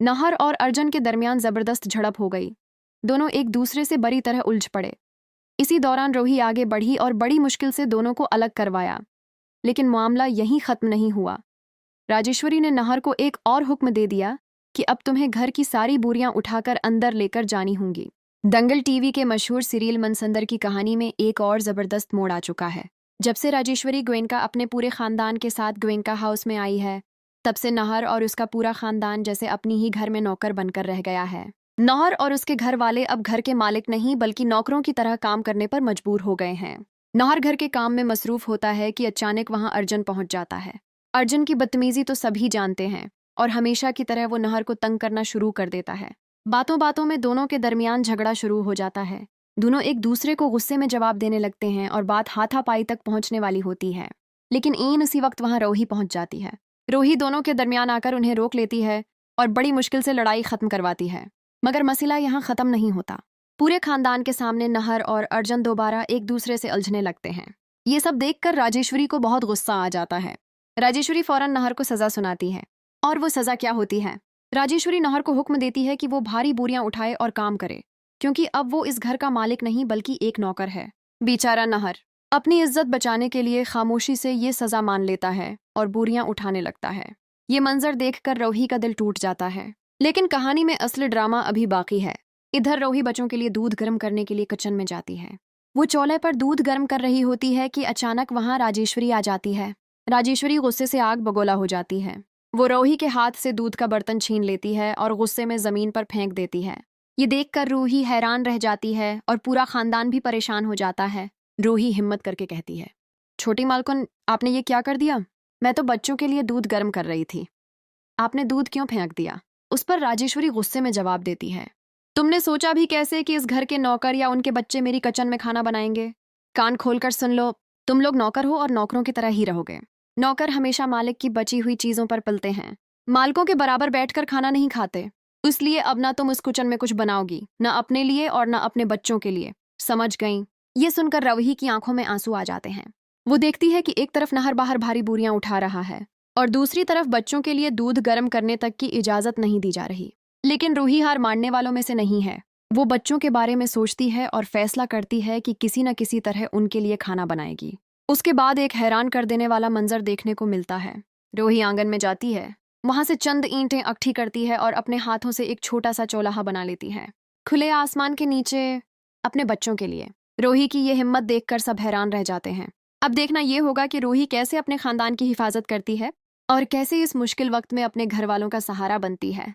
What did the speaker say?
नाहर और अर्जुन के दरमियान जबरदस्त झड़प हो गई। दोनों एक दूसरे से बुरी तरह उलझ पड़े। इसी दौरान रूही आगे बढ़ी और बड़ी मुश्किल से दोनों को अलग करवाया। लेकिन मामला यहीं खत्म नहीं हुआ। राजेश्वरी ने नाहर को एक और हुक्म दे दिया कि अब तुम्हें घर की सारी बोरियां उठाकर अंदर लेकर जानी होंगी। दंगल टीवी के मशहूर सीरियल मनसंदर की कहानी में एक और जबरदस्त मोड़ आ चुका है। जब से राजेश्वरी गोयनका अपने पूरे खानदान के साथ गोयनका हाउस में आई है, तब से नाहर और उसका पूरा खानदान जैसे अपनी ही घर में नौकर बनकर रह गया है। नाहर और उसके घर वाले अब घर के मालिक नहीं बल्कि नौकरों की तरह काम करने पर मजबूर हो गए हैं। नाहर घर के काम में मसरूफ होता है कि अचानक वहां अर्जुन पहुंच जाता है। अर्जुन की बदतमीजी तो सभी जानते हैं और हमेशा की तरह वो नाहर को तंग करना शुरू कर देता है। बातों बातों में दोनों के दरमियान झगड़ा शुरू हो जाता है। दोनों एक दूसरे को गुस्से में जवाब देने लगते हैं और बात हाथापाई तक पहुंचने वाली होती है। लेकिन उसी वक्त वहां रोही पहुंच जाती है। रोही दोनों के दरमियान आकर उन्हें रोक लेती है और बड़ी मुश्किल से लड़ाई खत्म करवाती है। मगर मसला यहाँ खत्म नहीं होता। पूरे खानदान के सामने नाहर और अर्जुन दोबारा एक दूसरे से उलझने लगते हैं। ये सब देखकर राजेश्वरी को बहुत गुस्सा आ जाता है। राजेश्वरी फौरन नाहर को सजा सुनाती है। और वो सजा क्या होती है? राजेश्वरी नाहर को हुक्म देती है कि वो भारी बोरियां उठाए और काम करे, क्योंकि अब वो इस घर का मालिक नहीं बल्कि एक नौकर है। बेचारा नाहर अपनी इज्जत बचाने के लिए खामोशी से ये सजा मान लेता है और बोरियां उठाने लगता है। ये मंजर देखकर रोही का दिल टूट जाता है। लेकिन कहानी में असली ड्रामा अभी बाकी है। इधर रोही बच्चों के लिए दूध गर्म करने के लिए किचन में जाती है। वो चूल्हे पर दूध गर्म कर रही होती है कि अचानक वहां राजेश्वरी आ जाती है। राजेश्वरी गुस्से से आग बगोला हो जाती है। वो रोही के हाथ से दूध का बर्तन छीन लेती है और गुस्से में जमीन पर फेंक देती है। ये देखकर रूही हैरान रह जाती है और पूरा खानदान भी परेशान हो जाता है। रूही हिम्मत करके कहती है, छोटी मालकिन, आपने ये क्या कर दिया? मैं तो बच्चों के लिए दूध गर्म कर रही थी। आपने दूध क्यों फेंक दिया? उस पर राजेश्वरी गुस्से में जवाब देती है, तुमने सोचा भी कैसे कि इस घर के नौकर या उनके बच्चे मेरी किचन में खाना बनाएंगे? कान खोलकर सुन लो, तुम लोग नौकर हो और नौकरों की तरह ही रहोगे। नौकर हमेशा मालिक की बची हुई चीजों पर पलते हैं, मालिकों के बराबर बैठकर खाना नहीं खाते। इसलिए अब ना तुम उस किचन में कुछ बनाओगी, ना अपने लिए और ना अपने बच्चों के लिए। समझ गई? ये सुनकर रवही की आंखों में आंसू आ जाते हैं। वो देखती है कि एक तरफ नाहर बाहर भारी बोरियां उठा रहा है और दूसरी तरफ बच्चों के लिए दूध गर्म करने तक की इजाजत नहीं दी जा रही। लेकिन रूही हार मानने वालों में से नहीं है। वो बच्चों के बारे में सोचती है और फैसला करती है कि किसी न किसी तरह उनके लिए खाना बनाएगी। उसके बाद एक हैरान कर देने वाला मंजर देखने को मिलता है। रूही आंगन में जाती है, वहां से चंद ईंटें इकट्ठी करती है और अपने हाथों से एक छोटा सा चौलाहा बना लेती है, खुले आसमान के नीचे अपने बच्चों के लिए। रूही की ये हिम्मत देखकर सब हैरान रह जाते हैं। अब देखना ये होगा कि रूही कैसे अपने खानदान की हिफाजत करती है और कैसे इस मुश्किल वक्त में अपने घर वालों का सहारा बनती है।